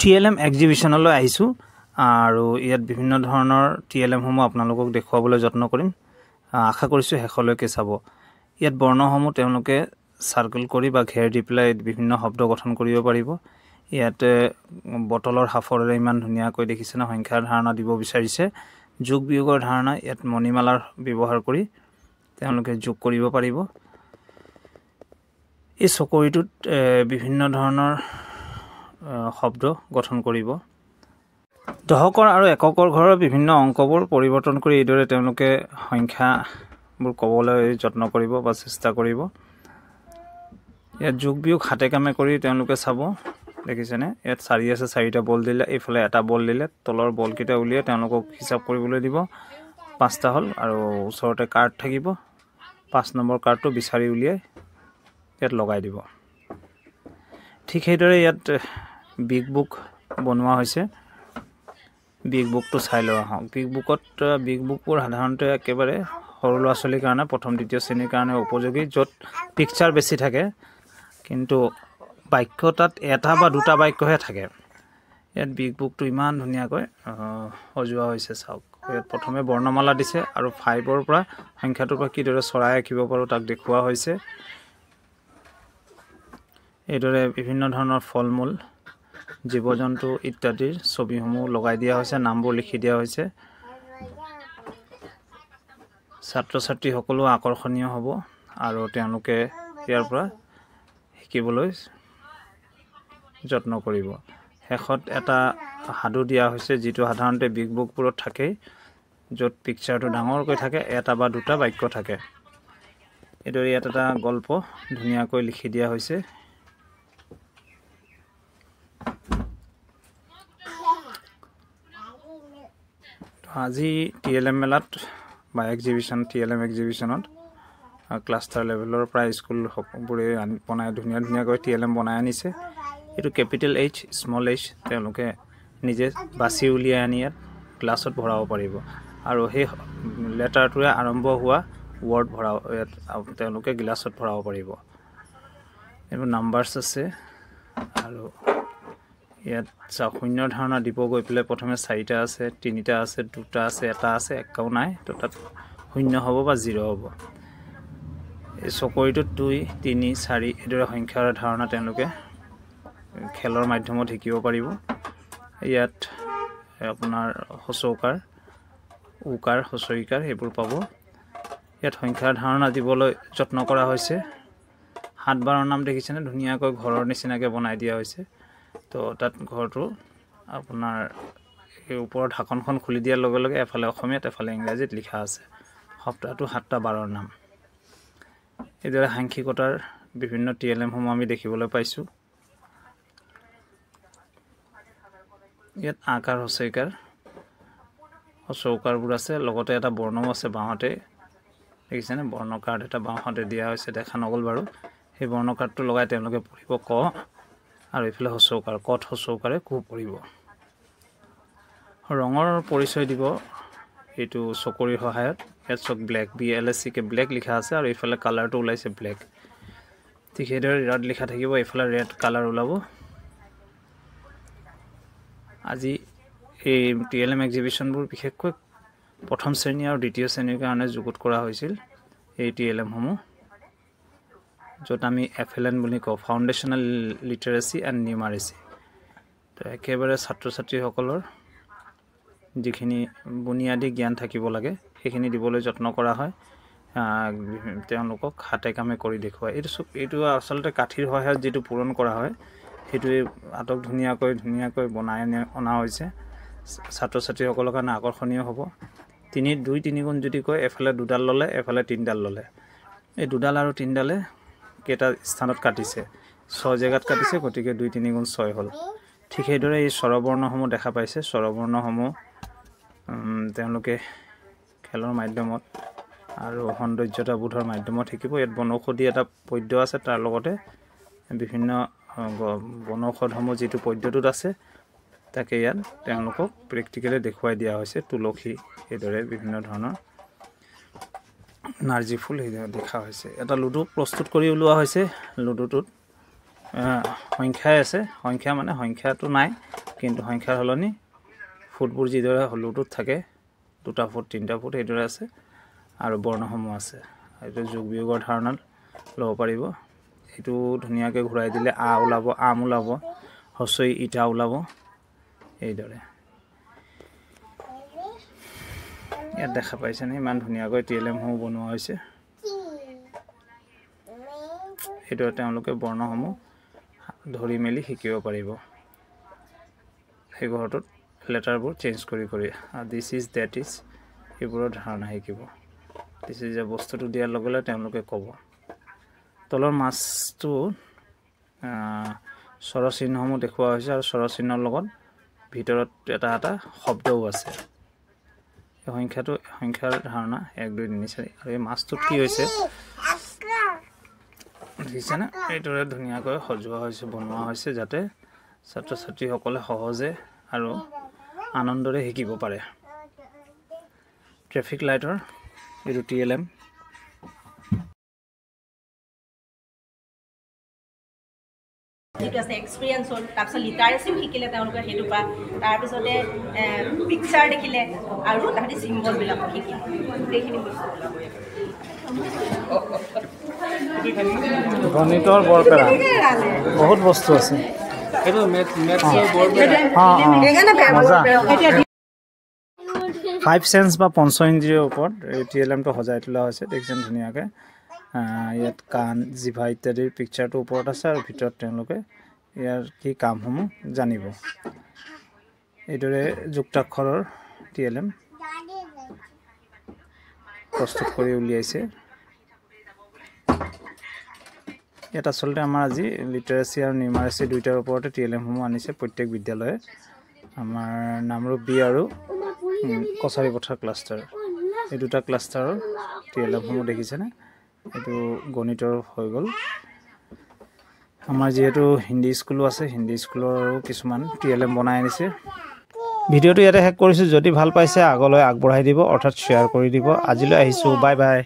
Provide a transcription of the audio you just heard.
TLM এক্সিবিশনলৈ আহিছোঁ আৰু ইয়াত বিভিন্ন ধৰণৰ TLM সমূহ আপোনালোকক দেখুৱাবলৈ যত্ন কৰিম। আশা কৰিছোঁ শেষলৈকে চাব। ইয়াত বৰ্ণসমূহ তেওঁলোকে সাৰ্কেল কৰি বা ঘেৰ দি পেলাই বিভিন্ন শব্দ গঠন কৰিব পাৰিব। ইয়াতে বটলৰ হাফৰেৰে ইমান ধুনীয়াকৈ দেখিছে না সংখ্যাৰ ধাৰণা দিব বিচাৰিছে। যোগ বিয়োগৰ ধাৰণা ইয়াত মণিমালাৰ ব্যৱহাৰ কৰি তেওঁলোকে যোগ কৰিব পাৰিব। এই চকৰিটোত বিভিন্ন ধৰণৰ শব্দ গঠন কৰিব। দশকৰ আৰু এককৰ ঘৰৰ বিভিন্ন অংকবোৰ পৰিৱৰ্তন কৰি এইদৰে তেওঁলোকে সংখ্যাবোৰ ক'বলৈ যত্ন কৰিব বা চেষ্টা কৰিব। ইয়াত যোগ বিয়োগ হাতে কামে কৰি তেওঁলোকে চাব। দেখিছেনে ইয়াত 4 আছে, 4টা বল দিলে, এইফালে এটা বল দিলে, তলৰ বলকেইটা উলিয়াই তেওঁলোকক হিচাপ কৰিবলৈ দিব। 5টা হ'ল আৰু ওচৰতে কাৰ্ড থাকিব। 5 নম্বৰ কাৰ্ডটো বিচাৰি উলিয়াই ইয়াত লগাই দিব। ঠিক সেইদৰে ইয়াত বিগ বুক বনোৱা হৈছে। বিগ বুকটো চাই লোৱা হওক। বিগ বুকবোৰ সাধাৰণতে একেবাৰে সৰু ল'ৰা ছোৱালীৰ কাৰণে প্ৰথম দ্বিতীয় শ্ৰেণীৰ কাৰণে উপযোগী, য'ত পিকচাৰ বেছি থাকে কিন্তু বাক্য তাত এটা বা দুটা বাক্যহে থাকে। ইয়াত বিগ বুকটো ইমান ধুনীয়াকৈ সজোৱা হৈছে চাওক। ইয়াত প্ৰথমে বৰ্ণমালা দিছে আৰু 5ৰ পৰা সংখ্যাটোৰ পৰা কিদৰে চৰাই আঁকিব পাৰোঁ তাক দেখুওৱা হৈছে। এইদৰে বিভিন্ন ধৰণৰ ফল মূল, জীৱ জন্তু ইত্যাদিৰ ছবিসমূহ লগাই দিয়া হৈছে, নামবোৰ লিখি দিয়া হৈছে। ছাত্ৰ ছাত্ৰীসকলো আকৰ্ষণীয় হ'ব আৰু তেওঁলোকে ইয়াৰ পৰা শিকিবলৈ যত্ন কৰিব। শেষত এটা সাধু দিয়া হৈছে, যিটো সাধাৰণতে বিগ বুকবোৰত থাকেই, য'ত পিকচাৰটো ডাঙৰকৈ থাকে, এটা বা দুটা বাক্য থাকে। এইদৰে ইয়াত এটা গল্প ধুনীয়াকৈ লিখি দিয়া হৈছে। আজি TLM মেলাত বা TLM এক্সিবিশনত ক্লাষ্টাৰ লেভেলৰ প্ৰায় স্কুলবোৰে বনাই ধুনীয়াকৈ TLM বনাই আনিছে। এইটো কেপিটেল H স্মল h তেওঁলোকে নিজে বাছি উলিয়াই আনি ইয়াত গ্লাছত ভৰাব পাৰিব আৰু সেই লেটাৰটোৰে আৰম্ভ হোৱা ৱৰ্ড ইয়াত তেওঁলোকে গ্লাছত ভৰাব পাৰিব। এইবোৰ নাম্বাৰছ আছে আৰু ইয়াত শূন্যৰ ধাৰণা দিব গৈ পেলাই প্ৰথমে 4টা আছে, 3টা আছে, 2টা আছে, এটা আছে, একটাও নাই, তো তাত 0 হ'ব বা 0 হ'ব। এই চকৰিটোত 2, 3, 4 এইদৰে সংখ্যাৰ ধাৰণা তেওঁলোকে খেলৰ মাধ্যমত শিকিব পাৰিব। ইয়াত আপোনাৰ হচৌকাৰ, উকাৰ, হচৰিকাৰ এইবোৰ পাব। ইয়াত সংখ্যাৰ ধাৰণা দিবলৈ যত্ন কৰা হৈছে। 7 বাৰৰ নাম দেখিছেনে, ধুনীয়াকৈ ঘৰৰ নিচিনাকৈ বনাই দিয়া হৈছে। তো তাত ঘৰটো আপোনাৰ এই ওপৰৰ ঢাকনখন খুলি দিয়াৰ লগে লগে এফালে অসমীয়াত এফালে ইংৰাজীত লিখা আছে। সপ্তাহটো 7টা বাৰৰ নাম। এইদৰে সাংখ্যিকতাৰ বিভিন্ন TLM সমূহ আমি দেখিবলৈ পাইছোঁ। ইয়াত আকাৰ হচৌকাৰবোৰ আছে, লগতে এটা বৰ্ণও আছে বাঁহতে। দেখিছেনে বৰ্ণ কাৰ্ড এটা বাঁহতে দিয়া হৈছে, দেখা নগ'ল বাৰু। সেই বৰ্ণ কাৰ্ডটো লগাই তেওঁলোকে পঢ়িব ক, আৰু এইফালে হচৌকাৰ, কত হচৌকাৰে কো পঢ়িব। ৰঙৰ পৰিচয় দিব এইটো চকৰিৰ সহায়ত। ইয়াত চক ব্লেক, BLACK ব্লেক লিখা আছে আৰু এইফালে কালাৰটো ওলাইছে ব্লেক। ঠিক সেইদৰে ৰেড লিখা থাকিব, এইফালে ৰেড কালাৰ ওলাব। আজি এই TLM এক্সিবিশনবোৰ বিশেষকৈ প্ৰথম শ্ৰেণী আৰু দ্বিতীয় শ্ৰেণীৰ কাৰণে যুগুত কৰা হৈছিল। এই TLM সমূহ য'ত আমি FLN বুলি কওঁ, ফাউণ্ডেশ্যনেল লিটাৰেচি এণ্ড নিউমাৰেচি। তো একেবাৰে ছাত্ৰ ছাত্ৰীসকলৰ যিখিনি বুনিয়াদী জ্ঞান থাকিব লাগে সেইখিনি দিবলৈ যত্ন কৰা হয়। তেওঁলোকক হাতে কামে কৰি দেখুৱায়। এইটো আচলতে কাঠিৰ সহায়ত যিটো পূৰণ কৰা হয়, সেইটোৱে আটক ধুনীয়াকৈ বনাই অনা হৈছে। ছাত্ৰ ছাত্ৰীসকলৰ কাৰণে আকৰ্ষণীয় হ'ব। 2, 3 গুণ যদি কয়, এফালে 2ডাল ল'লে, এফালে 3ডাল ল'লে। এই 2ডাল আৰু 3ডালে কেইটা স্থানত কাটিছে, 6 জেগাত কাটিছে, গতিকে 2, 3 গুণ 6 হ'ল। ঠিক সেইদৰে এই স্বৰবৰ্ণসমূহ দেখা পাইছে। স্বৰবৰ্ণসমূহ তেওঁলোকে খেলৰ মাধ্যমত আৰু সৌন্দৰ্যতাবোধৰ মাধ্যমত শিকিব। ইয়াত বনৌষধি এটা পদ্য আছে, তাৰ লগতে বিভিন্ন বনৌষধসমূহ যিটো পদ্যটোত আছে তাকে ইয়াত তেওঁলোকক প্ৰেক্টিকেলি দেখুৱাই দিয়া হৈছে। তুলসী, এইদৰে বিভিন্ন ধৰণৰ নাৰ্জী ফুল দেখা হৈছে। এটা লুডু প্ৰস্তুত কৰি ওলোৱা হৈছে। লুডুটোত সংখ্যাই আছে, সংখ্যাটো নাই, কিন্তু সংখ্যাৰ সলনি ফুটবোৰ যিদৰে হলুটোত থাকে 2 ফুট 3 ফুট এইদৰে আছে আৰু বৰ্ণসমূহ আছে এইটো যোগ বিয়োগৰ ধাৰণাত ল'ব পাৰিব এইটো ধুনীয়াকৈ ঘূৰাই দিলে আ ওলাব আম ওলাব হছই ইটা ওলাব এইদৰে ইয়াত দেখা পাইছেনে ইমান ধুনীয়াকৈ TLM সমূহ বনোৱা হৈছে এইদৰে তেওঁলোকে বৰ্ণসমূহ ধৰি মেলি শিকিব পাৰিব এই ঘৰটোত লেটাৰবোৰ চেঞ্জ কৰি দিছ ইজ দ্যাট ইজ এইবোৰৰ ধাৰণা শিকিব দিছ ইজ বস্তুটো দিয়াৰ লগে লগে তেওঁলোকে ক'ব তলৰ মাছটো স্বৰচিহ্নসমূহ দেখুওৱা হৈছে আৰু স্বৰচিহ্নৰ লগত ভিতৰত এটা শব্দও আছে এই সংখ্যাৰ ধাৰণা 1 2 3 4 আৰু এই মাছটোত কি হৈছে দেখিছেনে এইদৰে ধুনীয়াকৈ সজোৱা হৈছে বনোৱা হৈছে যাতে ছাত্ৰ ছাত্ৰীসকলে সহজে আৰু আনন্দৰে শিকিব পাৰে ট্ৰেফিক লাইটৰ এইটো TLM যেটো আছে এক্সপেৰিয়েন্স হ'ল তাৰপিছত লিটাৰেচিও শিকিলে তেওঁলোকে সেইটো পা তাৰপিছতে পিকচাৰ দেখিলে আৰু তাহাঁতি চিম্বলবিলাক শিকিলে গোটেইখিনি বস্তু গণিতৰ বৰপেৰা বহুত বস্তু আছে এইটো মেথছৰ বৰপেৰা 5 সেন্স বা পঞ্চইন্দ্ৰিয়ৰ ওপৰত এই TLMটো সজাই তোলা হৈছে দেখিছেন ধুনীয়াকৈ ইয়াত কাণ জিভা ইত্যাদিৰ পিকচাৰটো ওপৰত আছে আৰু ভিতৰত তেওঁলোকে ইয়াৰ কি কামসমূহ জানিব এইদৰে যুক্তাক্ষৰৰ TLM প্ৰস্তুত কৰি উলিয়াইছে ইয়াত আচলতে আমাৰ আজি লিটাৰেচি আৰু নিউমাৰেচি দুইটাৰ ওপৰতে TLM সমূহ আনিছে প্ৰত্যেক বিদ্যালয়ে আমাৰ নামৰূপ বি আৰু কছাৰী পথাৰ ক্লাষ্টাৰ এই দুটা ক্লাষ্টাৰৰ TLM সমূহ দেখিছেনে এইটো গণিতৰ হৈ গ'ল আমাৰ যেহেতু হিন্দী স্কুলো আছে হিন্দী স্কুলৰো কিছুমান TLM বনাই আনিছে ভিডিঅ'টো ইয়াতে শেষ কৰিছোঁ যদি ভাল পাইছে আগলৈ আগবঢ়াই দিব অৰ্থাৎ শ্বেয়াৰ কৰি দিব আজিলৈ আহিছোঁ বাই বাই